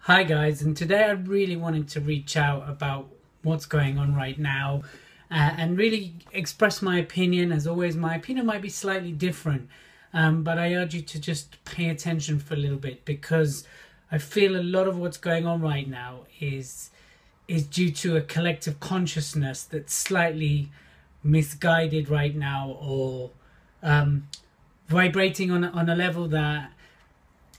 Hi guys, and today I really wanted to reach out about what's going on right now and really express my opinion. As always, my opinion might be slightly different, but I urge you to just pay attention for a little bit, because I feel a lot of what's going on right now is due to a collective consciousness that's slightly misguided right now, or vibrating on a level that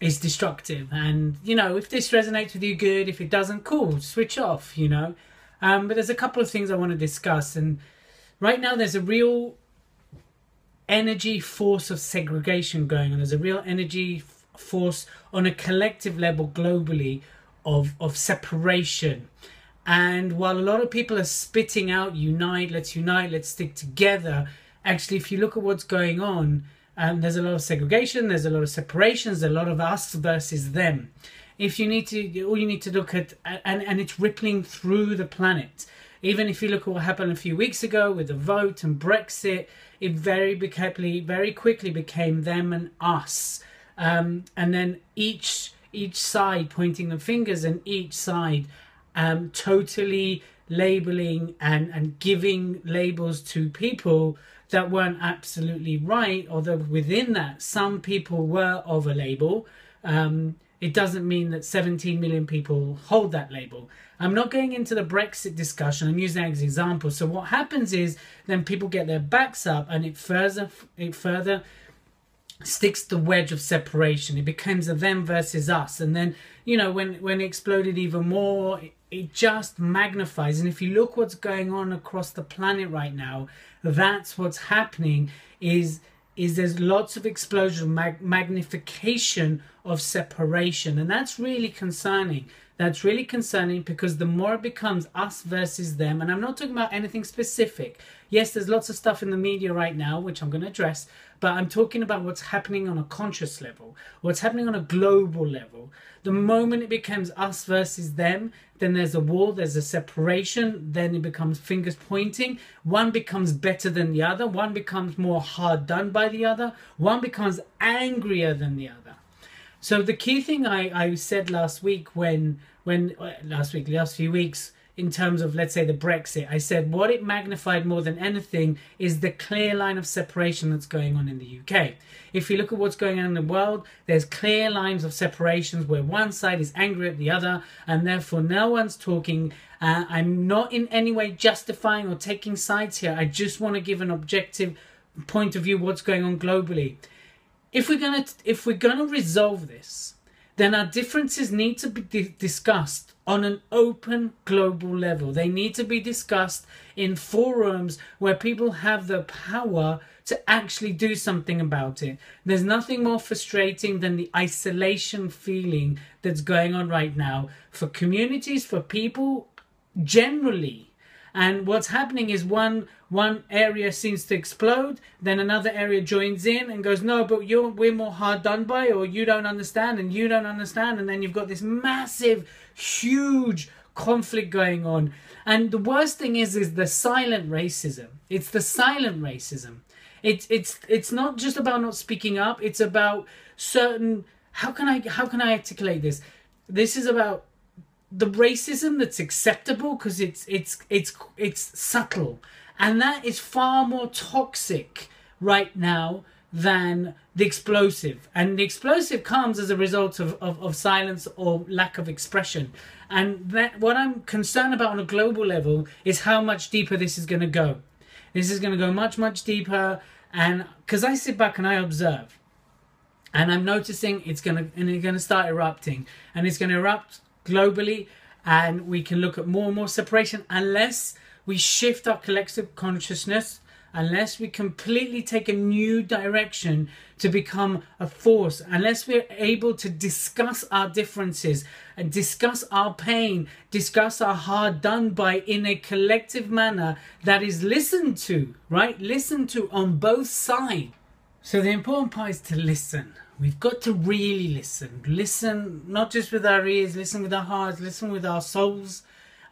is destructive. And if this resonates with you, good. If it doesn't, cool, switch off. But there's a couple of things I want to discuss. And right now there's a real energy force of segregation going on. There's a real energy force on a collective level globally of separation. And while a lot of people are spitting out unite, let's stick together, actually if you look at what's going on, there's a lot of segregation, there's a lot of separations, a lot of us versus them. All you need to look at, and it's rippling through the planet. Even if you look at what happened a few weeks ago with the vote and Brexit, it very quickly became them and us. And then each side pointing the fingers, and each side totally labeling and giving labels to people that weren't absolutely right, although within that some people were of a label. It doesn't mean that 17 million people hold that label. I'm not going into the Brexit discussion, I'm using that as an example. So what happens is then people get their backs up, and it further sticks the wedge of separation. It becomes a them versus us. And then when it exploded even more, it just magnifies. And if you look what's going on across the planet right now, that's what's happening. Is there's lots of explosion, magnification of separation, and that's really concerning. That's really concerning, because the more it becomes us versus them, and I'm not talking about anything specific. Yes, there's lots of stuff in the media right now, which I'm going to address, but I'm talking about what's happening on a conscious level, what's happening on a global level. The moment it becomes us versus them, then there's a wall, there's a separation, then it becomes fingers pointing. One becomes better than the other, one becomes more hard done by the other, one becomes angrier than the other. So the key thing I said last few weeks, in terms of, let's say, the Brexit, I said what it magnified more than anything is the clear line of separation that's going on in the UK. If you look at what's going on in the world, there's clear lines of separations where one side is angry at the other, and therefore no one's talking. I'm not in any way justifying or taking sides here. I just want to give an objective point of view what's going on globally. If we're gonna resolve this, then our differences need to be discussed on an open global level. They need to be discussed in forums where people have the power to actually do something about it. There's nothing more frustrating than the isolation feeling that's going on right now for communities, for people generally. And what's happening is one area seems to explode, then another area joins in and goes, no, but we're more hard done by, or you don't understand, and you don't understand. And then you've got this massive, huge conflict going on. And the worst thing is the silent racism. It's the silent racism. It's not just about not speaking up. It's about certain, how can I articulate this? This is about the racism that's acceptable because it's subtle, and that is far more toxic right now than the explosive. And the explosive comes as a result of silence or lack of expression. And that, what I'm concerned about on a global level, is how much deeper this is going to go. This is going to go much, much deeper. And because I sit back and I observe, and I'm noticing it's going to start erupting, and it's going to erupt globally, and we can look at more and more separation unless we shift our collective consciousness, unless we completely take a new direction to become a force, unless we're able to discuss our differences and discuss our pain, discuss our hard done by in a collective manner that is listened to, right? Listened to on both sides. So the important part is to listen. We've got to really listen. Listen not just with our ears, listen with our hearts, listen with our souls,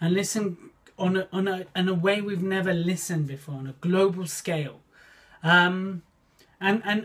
and listen in a way we've never listened before, on a global scale. And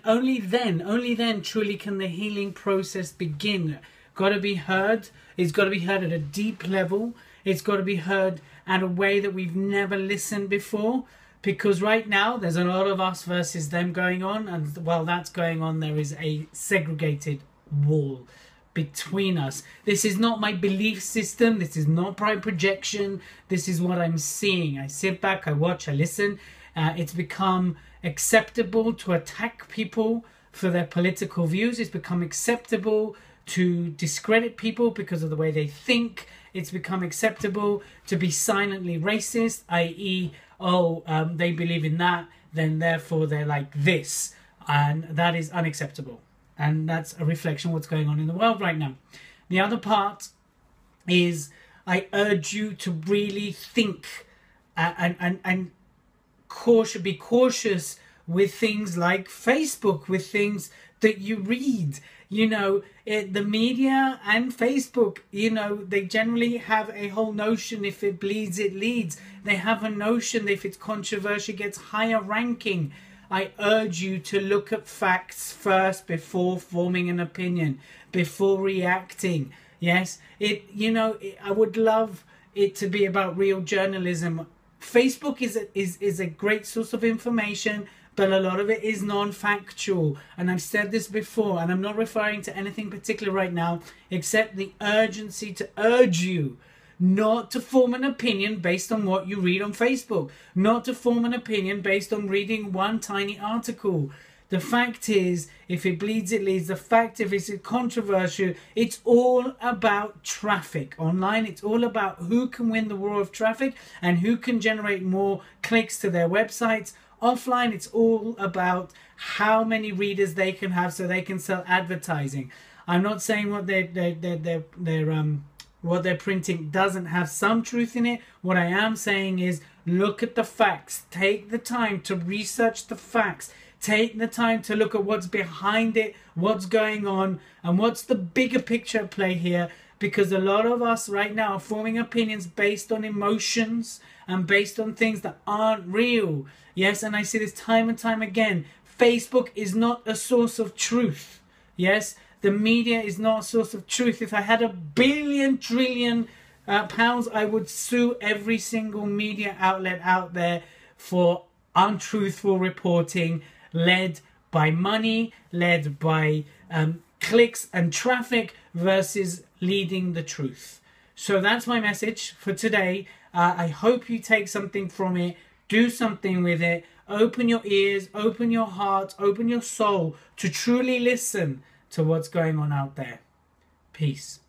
only then truly can the healing process begin. got to be heard. It's got to be heard at a deep level. It's got to be heard at a way that we've never listened before. Because right now, there's a lot of us versus them going on. And while that's going on, there is a segregated wall between us. This is not my belief system. This is not my projection. This is what I'm seeing. I sit back, I watch, I listen. It's become acceptable to attack people for their political views. It's become acceptable to discredit people because of the way they think. It's become acceptable to be silently racist, i.e., they believe in that, then therefore they're like this. And that is unacceptable. And that's a reflection of what's going on in the world right now. The other part is I urge you to really think and be cautious with things like Facebook, with things that you read. You know, the media and Facebook, you know, they generally have a whole notion, if it bleeds, it leads. They have a notion that if it's controversial, it gets higher ranking. I urge you to look at facts first before forming an opinion, before reacting. Yes, I would love it to be about real journalism. Facebook is a great source of information, but a lot of it is non-factual. And I've said this before, and I'm not referring to anything particular right now, except the urgency to urge you not to form an opinion based on what you read on Facebook, not to form an opinion based on reading one tiny article. The fact is, if it bleeds, it leads. The fact, if it's controversial, it's all about traffic. Online, it's all about who can win the war of traffic and who can generate more clicks to their websites. Offline, it's all about how many readers they can have so they can sell advertising. I'm not saying what they're printing doesn't have some truth in it. What I am saying is look at the facts. Take the time to research the facts. Take the time to look at what's behind it, what's going on, and what's the bigger picture at play here. Because a lot of us right now are forming opinions based on emotions and based on things that aren't real. Yes, and I see this time and time again. Facebook is not a source of truth. Yes, the media is not a source of truth. If I had £1 billion trillion pounds, I would sue every single media outlet out there for untruthful reporting, led by money, led by clicks and traffic versus leading the truth. So that's my message for today. I hope you take something from it, do something with it, open your ears, open your heart, open your soul to truly listen to what's going on out there. Peace.